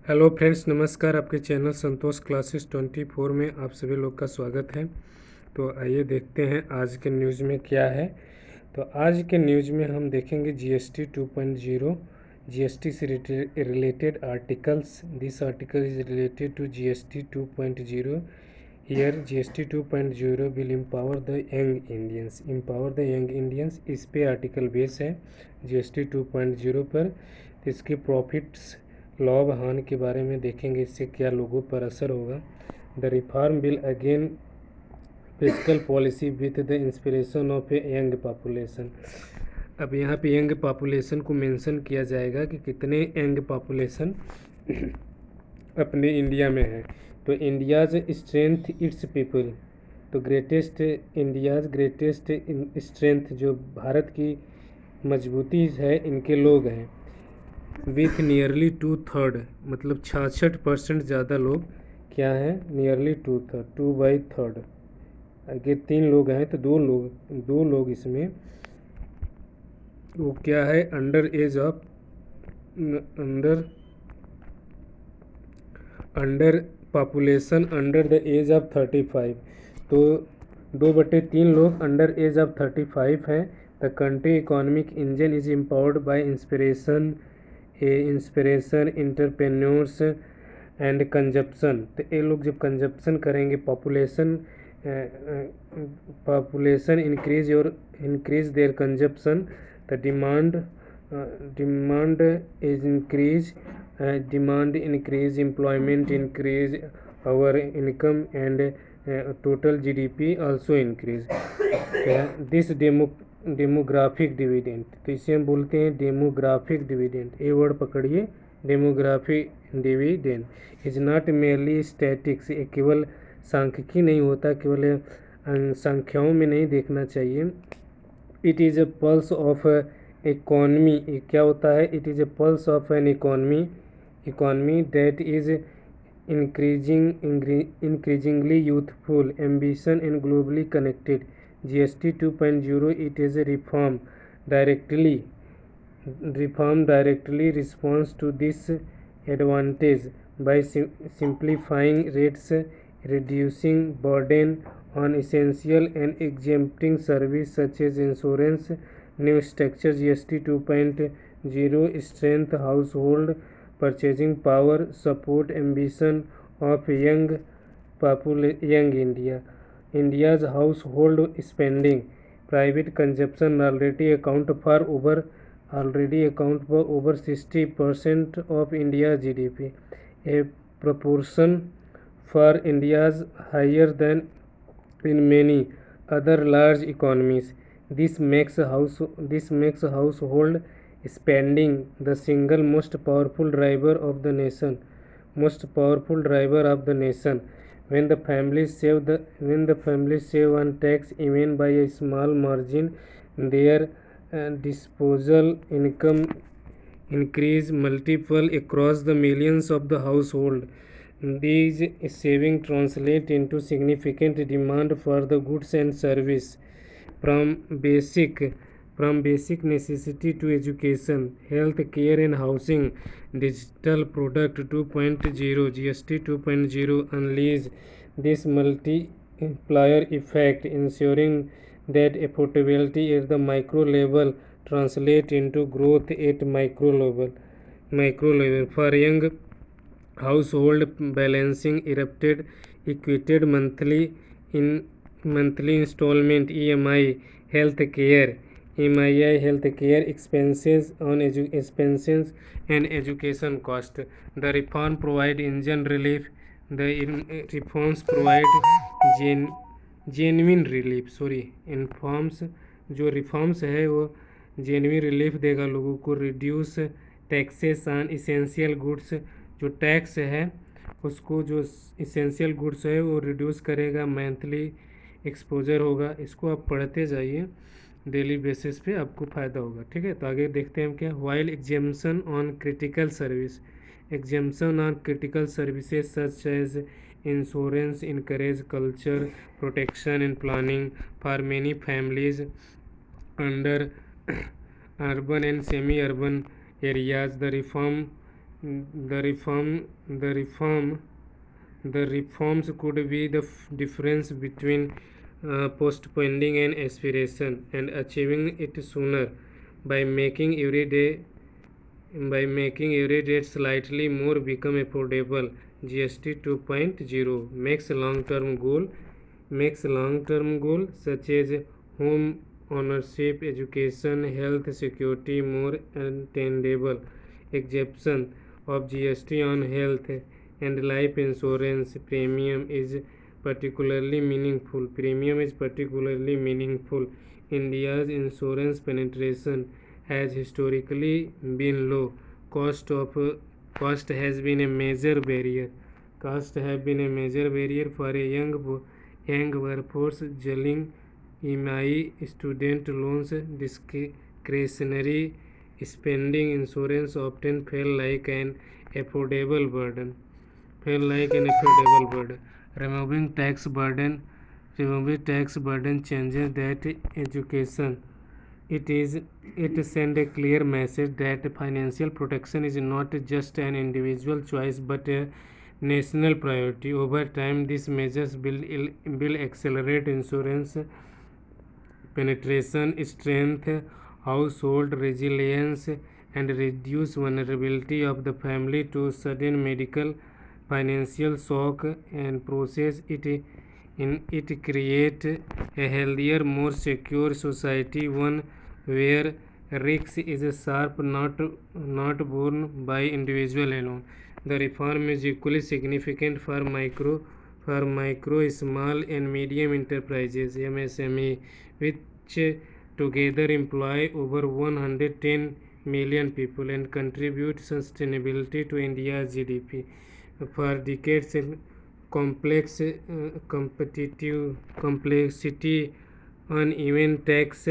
Hello friends, नमस्कार। आपके channel संतोष classes 24 में आप सभी लोग का स्वागत है। तो आइए देखते हैं आज के न्यूज़ में क्या है। तो आज के न्यूज़ में हम देखेंगे जीएसटी 2.0, जीएसटी से related articles. This article is related to GST 2.0। Here GST 2.0 will empower the young Indians. इस पे आर्टिकल बेस है जीएसटी 2.0 पर। तो इसके प्रॉफिट्स, लाभ हानि के बारे में देखेंगे, इससे क्या लोगों पर असर होगा। The reform will again fiscal policy with the inspiration of a young population. अब यहाँ पे यंग पॉपुलेशन को मेंशन किया जाएगा कि कितने यंग पॉपुलेशन अपने इंडिया में है। तो इंडियाज स्ट्रेंथ इट्स पीपल, तो इंडियाज ग्रेटेस्ट स्ट्रेंथ, जो भारत की मजबूती है, इनके लोग हैं। विथ नियरली 2/3, मतलब 66% ज़्यादा लोग क्या हैं, नियरली 2/3, 2/3। अगर 3 लोग हैं तो दो लोग इसमें वो क्या है, under population under the age of 35। तो 2/3 लोग अंडर एज ऑफ 35 हैं। The country economic engine is empowered by inspiration, entrepreneurs and consumption. तो ये लोग जब कंजप्शन करेंगे, population increase their consumption, the demand is increase, employment increase, our income and total GDP also increase. This demographic dividend, तो इसे हम बोलते हैं डेमोग्राफिक डिविडेंड। ये वर्ड पकड़िए, demographic dividend is not merely statics. ये केवल सांख्यिकी नहीं होता, केवल संख्याओं में नहीं देखना चाहिए। It is a pulse of economy. ये क्या होता है, it is a pulse of an economy that is increasingly youthful, ambition and globally connected. GST 2.0, it is a reform directly responds to this advantage by simplifying rates, reducing burden on essential and exempting service such as insurance. New structure GST 2.0 strength household purchasing power, support ambition of young India. India's household spending, private consumption already account for over 60% of India's GDP, a proportion for India's higher than in many other large economies. This makes household spending the single most powerful driver of the nation. When the families save on tax even by a small margin, their disposal income increase multiple across the millions of the household. These saving translate into significant demand for the goods and service, from basic necessity to education, health care and housing. Digital product 2.0, GST 2.0 unleash this multiplier effect, ensuring that affordability at the micro level translate into growth at micro level. For young household, balancing equated monthly installment EMI health care expenses and education cost. The reform provide engine relief. Reforms provide genuine relief, informs, जो reforms है वो genuine relief देगा लोगों को। Reduce taxes on essential goods, जो tax है उसको, जो इसेंशियल गुड्स है वो रिड्यूस करेगा। मंथली एक्सपोजर होगा। इसको आप पढ़ते जाइए, डेली बेसिस पे आपको फ़ायदा होगा। ठीक है, तो आगे देखते हैं हम क्या। While exemption on critical services such as insurance encourage culture, protection and planning for many families under urban and semi-urban areas. The reform The reforms could be the difference between postponing an aspiration and achieving it sooner by making every day slightly more become affordable. GST 2.0 makes long-term goal such as home ownership, education, health security more attainable. Exemption of GST on health and life insurance premium is particularly meaningful. India's insurance penetration has historically been low. Cost of cost has been a major barrier. Cost have been a major barrier for a young workforce. Juggling EMI, student loans, discretionary spending, insurance often felt like an affordable burden. Removing tax burden changes that education. It sends a clear message that financial protection is not just an individual choice but a national priority. Over time, these measures will accelerate insurance penetration, strength, household resilience, and reduce vulnerability of the family to sudden medical financial shock and process it create a healthier, more secure society, one where risk is sharp, not borne by individual alone. The reform is equally significant for micro, small, and medium enterprises (MSME), which together employ over 110 million people and contribute sustainability to India's GDP. For decades, complexity uneven tax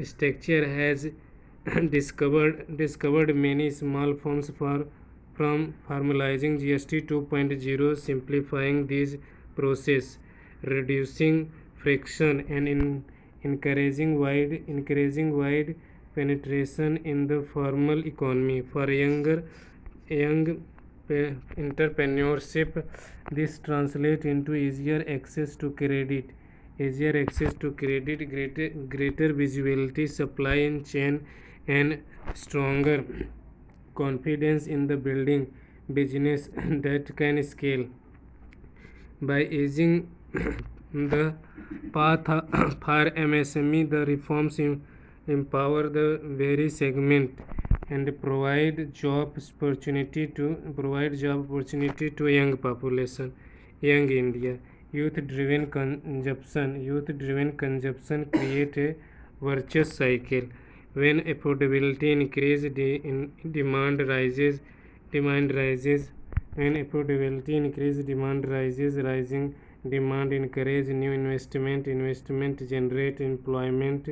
structure has discovered many small firms from formalizing GST 2.0, simplifying these process, reducing friction, and encouraging wide penetration in the formal economy. For young entrepreneurship, this translates into greater visibility, supply chain, and stronger confidence in the building business that can scale. By easing the path for MSME, the reforms empower the very segment and provide job opportunity to young population. Young India, youth-driven consumption create a virtuous cycle. When affordability increases, demand rises. When affordability increases, demand rises. Rising demand encourage new investment generate employment,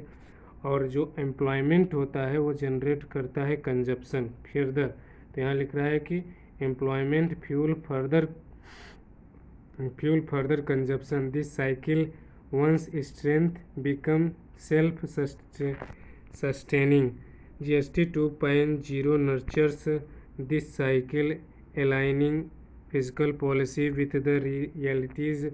और जो employment होता है वो generate करता है consumption further. तो यहाँ लिख रहा है कि employment fuel further consumption. This cycle once strength become self sustaining. GST 2.0 nurtures this cycle, aligning fiscal policy with the realities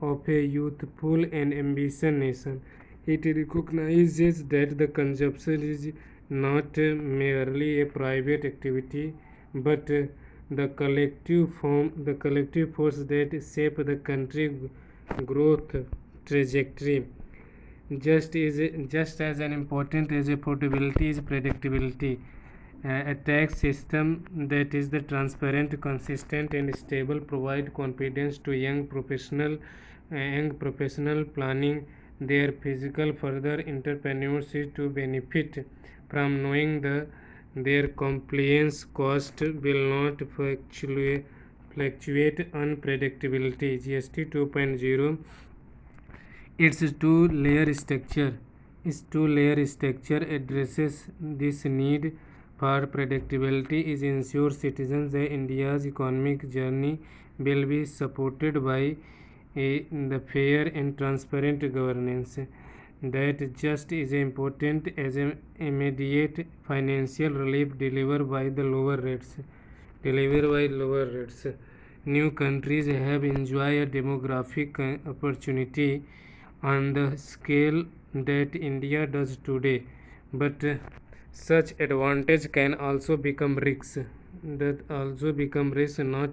of a youthful and ambitious nation. It recognizes that the consumption is not merely a private activity but the collective force that shape the country growth trajectory. Just as an important as affordability is predictability. A tax system that is the transparent, consistent, and stable provide confidence to young professional planning their physical further entrepreneurs to benefit from knowing their compliance cost will not fluctuate unpredictability. GST 2.0 its two-layer structure addresses this need for predictability. It ensures citizens that India's economic journey will be supported by the fair and transparent governance that just is important as immediate financial relief delivered by the lower rates. delivered by lower rates. New countries have enjoyed a demographic opportunity on the scale that India does today, but such advantage can also become risks. Not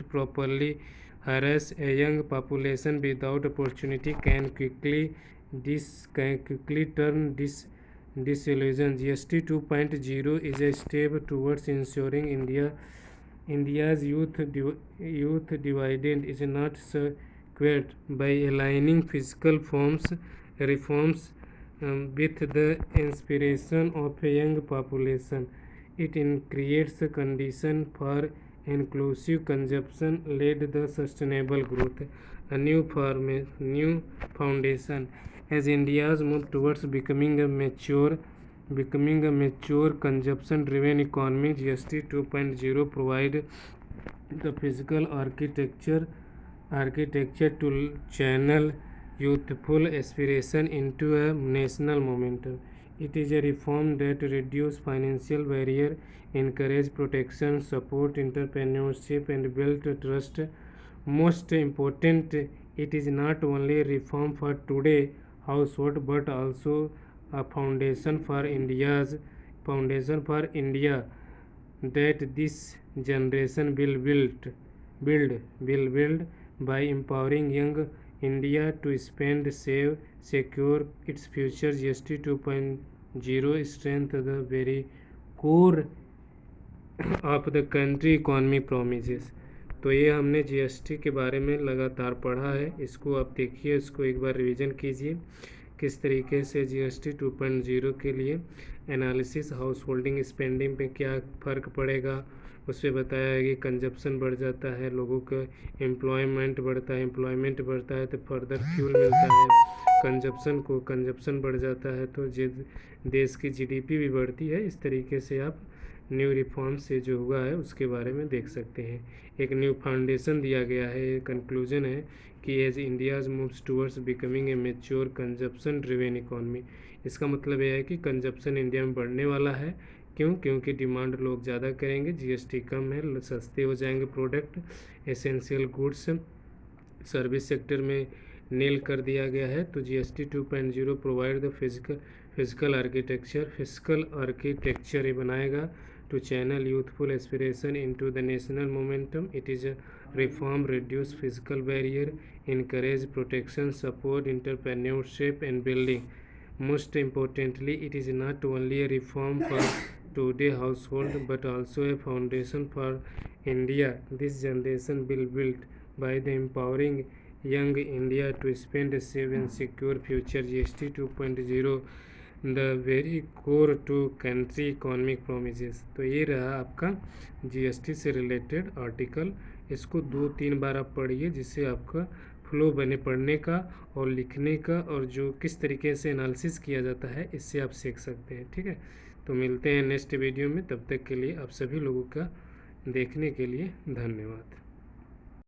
properly harass a young population without opportunity can quickly turn disillusion. GST 2.0 is a step towards ensuring India's youth dividend is not squared by aligning fiscal reforms with the inspiration of a young population. It creates a condition for inclusive consumption led the sustainable growth. A new foundation as India's move towards becoming a mature consumption driven economy. GST 2.0 provide the physical architecture to channel youthful aspiration into a national momentum. It is a reform that reduces financial barrier, encourage protection, support entrepreneurship and build trust. Most important, it is not only a reform for today household but also a foundation for India that this generation will build by empowering young India to spend, save, secure its future. GST 2.0 strengthens the very core of the country economy promises. तो ये हमने GST के बारे में लगातार पढ़ा है, इसको आप देखिए, इसको एक बार रिवीजन कीजिए किस तरीके से जीएसटी 2.0 के लिए एनालिसिस हाउस होल्डिंग स्पेंडिंग पे क्या फ़र्क पड़ेगा, उसमें बताया है कि कंजप्शन बढ़ जाता है, लोगों का एम्प्लॉयमेंट बढ़ता है तो फर्दर फ्यूल मिलता है कंजप्शन बढ़ जाता है तो देश की जीडीपी भी बढ़ती है। इस तरीके से आप न्यू रिफॉर्म से जो हुआ है उसके बारे में देख सकते हैं। एक न्यू फाउंडेशन दिया गया है, ये कंक्लूजन है कि as India's moves towards becoming a mature consumption driven economy. इसका मतलब यह है कि कंजप्शन इंडिया में बढ़ने वाला है। क्योंकि डिमांड लोग ज़्यादा करेंगे, जीएसटी कम है, सस्ते हो जाएंगे product, essential goods service sector में नील कर दिया गया है। तो GST 2.0 provide the physical architecture ये बनाएगा to channel youthful aspiration into the national momentum. It is a reform, reduce physical barrier, encourage protection, support entrepreneurship and building. Most importantly, it is not only a reform for today household but also a foundation for India. This generation will build by the empowering young India to spend, save and secure future. GST 2.0 the very core to country economic promises. तो ये रहा आपका GST से related article. इसको 2-3 बार आप पढ़िए जिससे आपका फ्लो बने पढ़ने का और लिखने का, और जो किस तरीके से एनालिसिस किया जाता है इससे आप सीख सकते हैं। ठीक है, तो मिलते हैं नेक्स्ट वीडियो में, तब तक के लिए आप सभी लोगों का देखने के लिए धन्यवाद।